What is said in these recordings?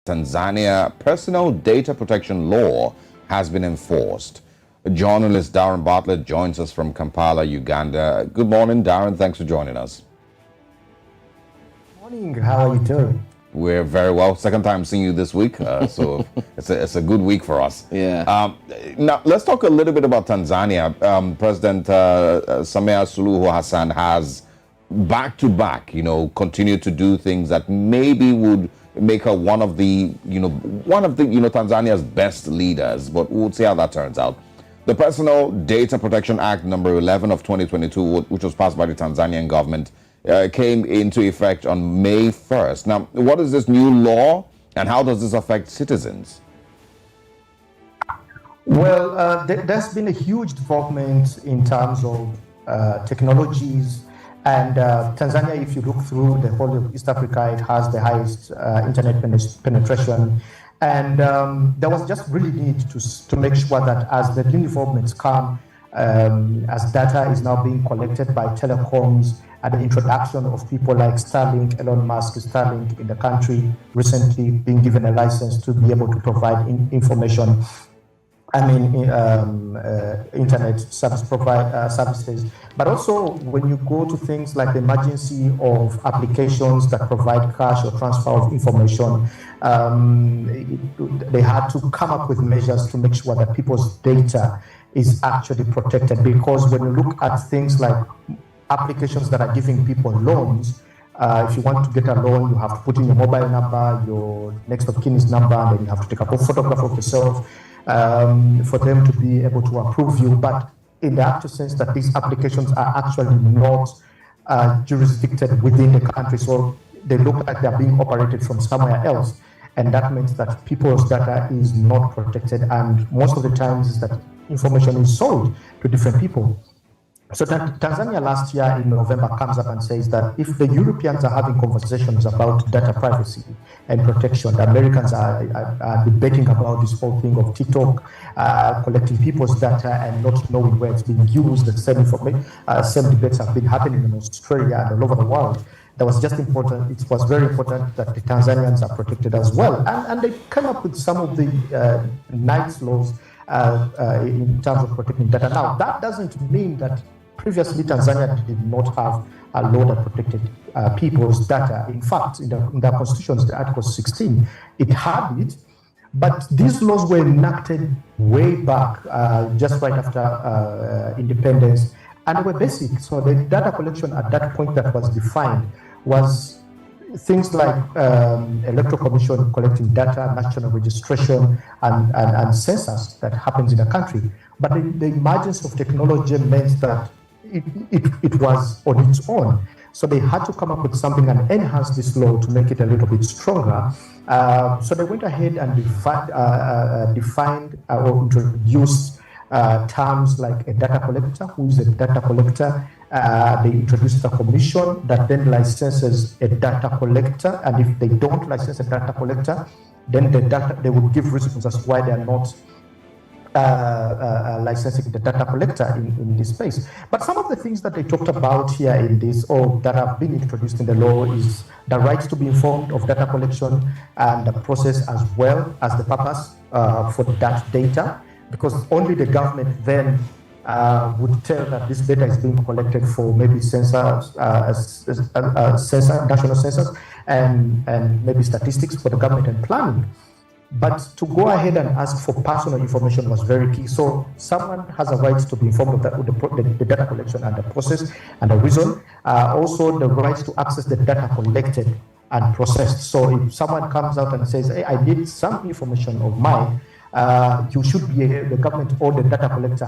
Tanzania personal data protection law has been enforced. Journalist Darren Bartlett joins us from Kampala, Uganda. Good morning, Darren. Thanks for joining us. Morning. How are you doing? We're very well. Second time seeing you this week, so it's a good week for us. Yeah. Now, let's talk a little bit about Tanzania. President Samia Suluhu Hassan has back-to-back, continued to do things that maybe would make her one of the Tanzania's best leaders, but we'll see how that turns out. The Personal Data Protection Act number 11 of 2022, which was passed by the Tanzanian government, came into effect on May 1st. Now, what is this new law and how does this affect citizens? Well, there's been a huge development in terms of technologies. And Tanzania, if you look through the whole of East Africa, it has the highest internet penetration. And there was just really need to make sure that as the new developments come, as data is now being collected by telecoms, and the introduction of people like Starlink, Elon Musk, Starlink in the country recently being given a license to be able to provide information. Internet services. But also, when you go to things like the emergency of applications that provide cash or transfer of information, they had to come up with measures to make sure that people's data is actually protected. Because when you look at things like applications that are giving people loans, if you want to get a loan, you have to put in your mobile number, your next of kin's number, and then you have to take a photograph of yourself for them to be able to approve you. But in the actual sense that these applications are actually not jurisdicted within the country, so they look like they're being operated from somewhere else. And that means that people's data is not protected, and most of the times is that information is sold to different people. So Tanzania last year in November comes up and says that if the Europeans are having conversations about data privacy and protection, the Americans are debating about this whole thing of TikTok collecting people's data and not knowing where it's being used. The same debates have been happening in Australia and all over the world. That was just important. It was very important that the Tanzanians are protected as well. And they came up with some of the nice laws in terms of protecting data. Now, that doesn't mean that previously Tanzania did not have a law that protected people's data. In fact, in the Constitution, the Article 16, it had it, but these laws were enacted way back, just right after independence, and they were basic. So the data collection at that point that was defined was things like electoral commission collecting data, national registration, and census that happens in a country. But the emergence of technology meant that it was on its own. So they had to come up with something and enhance this law to make it a little bit stronger. So they went ahead and defined or introduced terms like a data collector. Who is a data collector? They introduced a commission that then licenses a data collector, and if they don't license a data collector, then they would give reasons as to why they are not licensing the data collector in this space. But some of the things that they talked about here in this, or that have been introduced in the law, is the right to be informed of data collection and the process, as well as the purpose for that data, because only the government then would tell that this data is being collected for maybe national census and maybe statistics for the government and planning. But to go ahead and ask for personal information was very key. So someone has a right to be informed of the data collection and the process and the reason. Also, the right to access the data collected and processed. So if someone comes out and says, hey, I need some information of mine, you should be the government or the data collector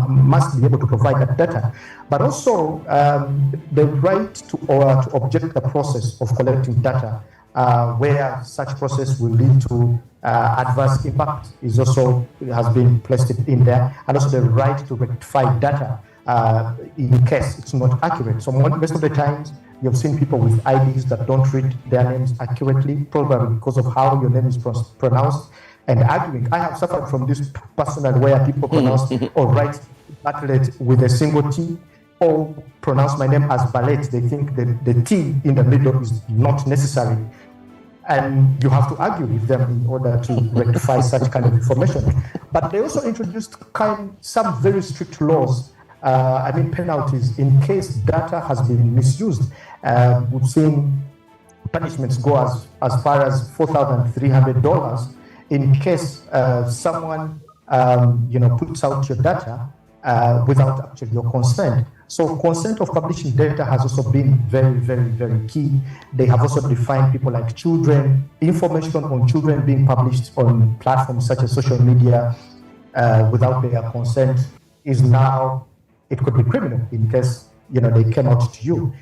must be able to provide that data. But also the right to object the process of collecting data, where such process will lead to adverse impact has been placed in there, and also the right to rectify data in case it's not accurate. So most of the times you've seen people with IDs that don't read their names accurately, probably because of how your name is pronounced, and arguing. I have suffered from this personally, where people pronounce or write Bartlett with a single T, or pronounce my name as Ballet. They think the T in the middle is not necessary. and you have to argue with them in order to rectify such kind of information. But they also introduced some very strict laws, penalties in case data has been misused. We've seen punishments go as far as $4,300 in case someone puts out your data without actually your consent. So consent of publishing data has also been very, very, very key. They have also defined people like children. Information on children being published on platforms such as social media without their consent is now, it could be criminal in case they came out to you.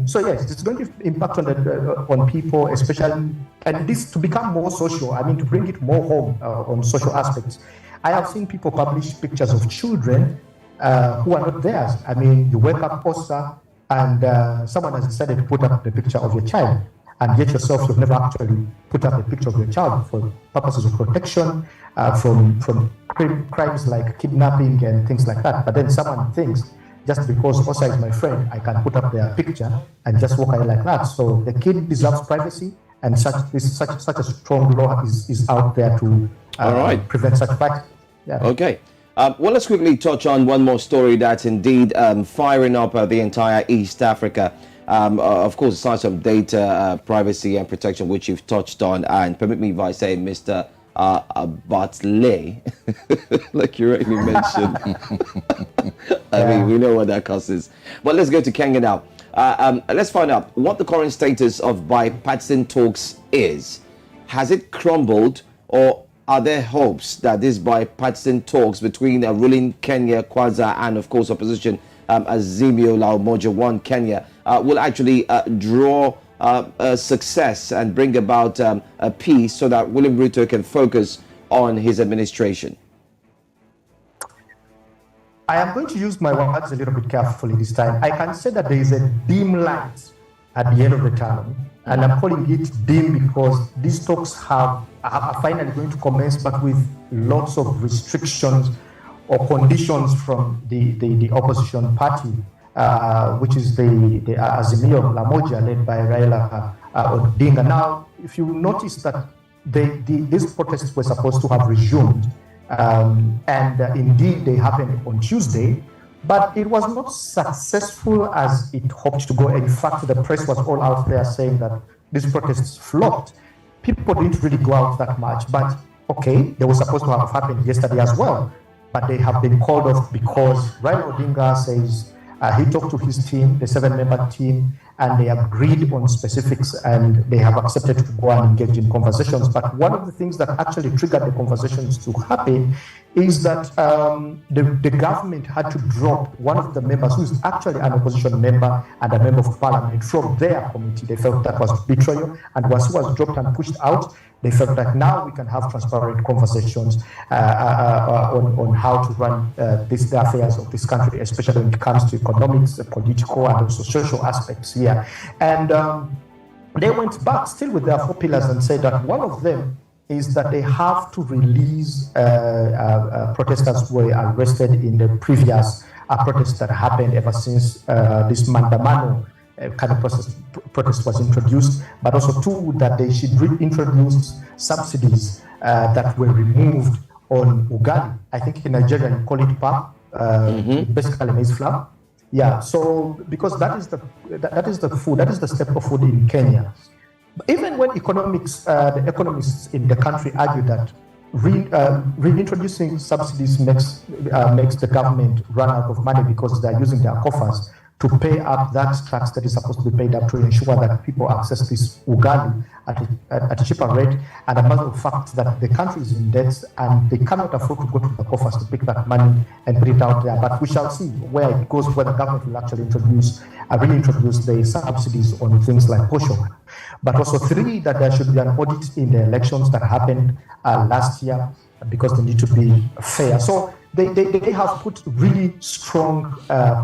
So yes, it's going to impact on people, especially, and this to become more social. To bring it more home on social aspects. I have seen people publish pictures of children who are not theirs. You wake up, Osa, and someone has decided to put up the picture of your child, and yet yourself you've never actually put up a picture of your child for purposes of protection from crimes like kidnapping and things like that. But then someone thinks, just because Osa is my friend, I can put up their picture and just walk away like that. So the kid deserves privacy, and such a strong law is out there to prevent such practice. Yeah. Okay. Well, let's quickly touch on one more story that's indeed firing up the entire East Africa. Of course, aside from data privacy and protection, which you've touched on, and permit me if I say, Mr. Bartley, like you rightly mentioned. We know what that causes. But let's go to Kenya now. Let's find out what the current status of bipartisan talks is. Has it crumbled, or are there hopes that these bipartisan talks between a ruling Kenya Kwanza and, of course, opposition Azimio La Umoja One Kenya will actually draw success and bring about a peace so that William Ruto can focus on his administration? I am going to use my words a little bit carefully this time. I can say that there is a dim light at the end of the tunnel, and I'm calling it dim because these talks are finally going to commence, but with lots of restrictions or conditions from the opposition party, which is the Azimio La Umoja, led by Raila Odinga. Now, if you notice that these protests were supposed to have resumed, and indeed they happened on Tuesday, but it was not successful as it hoped to go. In fact, the press was all out there saying that these protests flopped. People didn't really go out that much, but okay, they were supposed to have happened yesterday as well, but they have been called off because Raila Odinga says he talked to his team, the 7-member team, and they agreed on specifics, and they have accepted to go and engage in conversations. But one of the things that actually triggered the conversations to happen is that the government had to drop one of the members who is actually an opposition member and a member of parliament from their committee. They felt that was betrayal, and once he was dropped and pushed out, they felt that now we can have transparent conversations on how to run the affairs of this country, especially when it comes to economics, political, and also social aspects here. And they went back still with their 4 pillars and said that one of them is that they have to release protesters who were arrested in the previous protests that happened ever since this Mandamano kind of protest was introduced, but also 2, that they should reintroduce subsidies that were removed on ugali. I think in Nigeria you call it pap, basically maize flour. Yeah, so because that is the food, that is the staple food in Kenya. But even when the economists in the country argue that reintroducing subsidies makes the government run out of money because they are using their coffers to pay up that tax that is supposed to be paid up to ensure that people access this ugali at a cheaper rate, and a matter of fact that the country is in debt and they cannot afford to go to the coffers to pick that money and put it out there. But we shall see where it goes, where the government will actually reintroduce the subsidies on things like posho. But also 3, that there should be an audit in the elections that happened last year because they need to be fair. So they have put really strong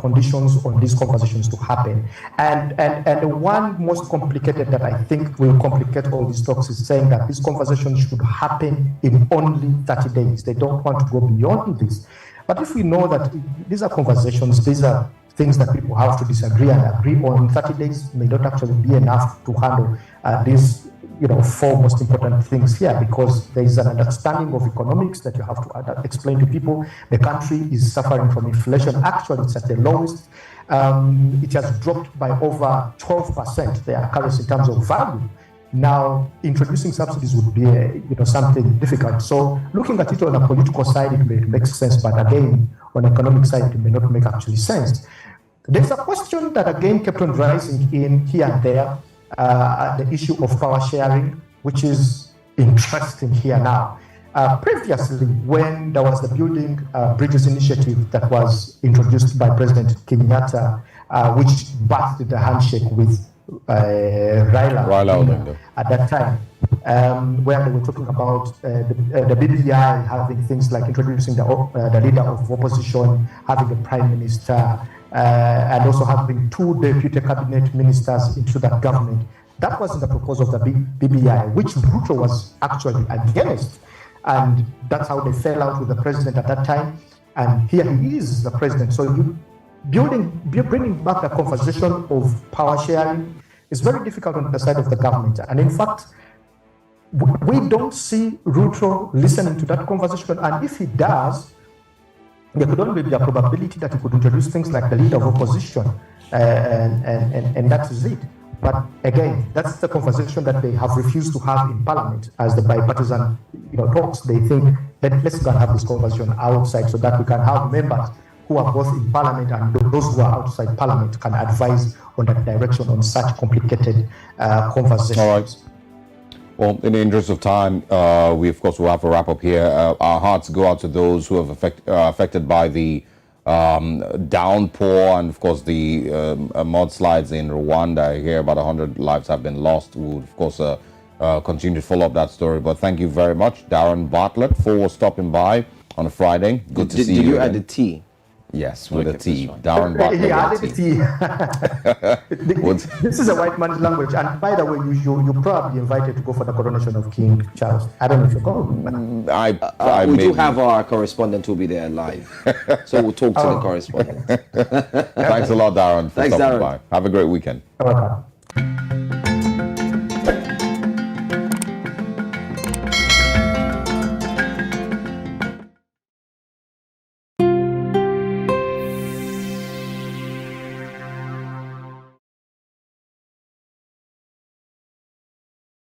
conditions on these conversations to happen. And the one most complicated that I think will complicate all these talks is saying that these conversations should happen in only 30 days. They don't want to go beyond this. But if we know that these are conversations, these are things that people have to disagree and agree on, 30 days may not actually be enough to handle these four most important things here, because there is an understanding of economics that you have to explain to people. The country is suffering from inflation. Actually, it's at the lowest. It has dropped by over 12%, their currency in terms of value. Now, introducing subsidies would be something difficult. So looking at it on a political side, it may make sense, but again, on an economic side, it may not make actually sense. There's a question that again kept on rising in here and there, the issue of power sharing, which is interesting here now. Previously, when there was the Building Bridges initiative that was introduced by President Kenyatta, which birthed the handshake with Raila Odinga at that time, where they were talking about the BBI having things like introducing the leader of opposition, having a prime minister, and also having 2 deputy cabinet ministers into that government. That was in the proposal of the BBI, which Ruto was actually against. And that's how they fell out with the president at that time. And here he is, the president. So bringing back the conversation of power sharing is very difficult on the side of the government. And in fact, we don't see Ruto listening to that conversation. And if he does, there could only be a probability that he could introduce things like the leader of opposition, and that is it. But again, that's the conversation that they have refused to have in Parliament as the bipartisan talks. They think that let's go and have this conversation outside so that we can have members who are both in Parliament and those who are outside Parliament can advise on that direction on such complicated conversations. All right. Well, in the interest of time, we of course will have to wrap up here. Our hearts go out to those who have affected by the downpour and of course the mudslides in Rwanda. I hear about 100 lives have been lost. We would of course continue to follow up that story. But thank you very much, Darren Bartlett, for stopping by on a Friday. Good to see you. Did you again. add the tea? Yes, with a T. Darren Bartlett. Yeah, I did T. This is a white man's language. And by the way, you're probably invited to go for the coronation of King Charles. I don't know if you're going. We do have our correspondent who will be there live. So we'll talk to the correspondent. Thanks a lot, Darren, for stopping by. Have a great weekend. Welcome.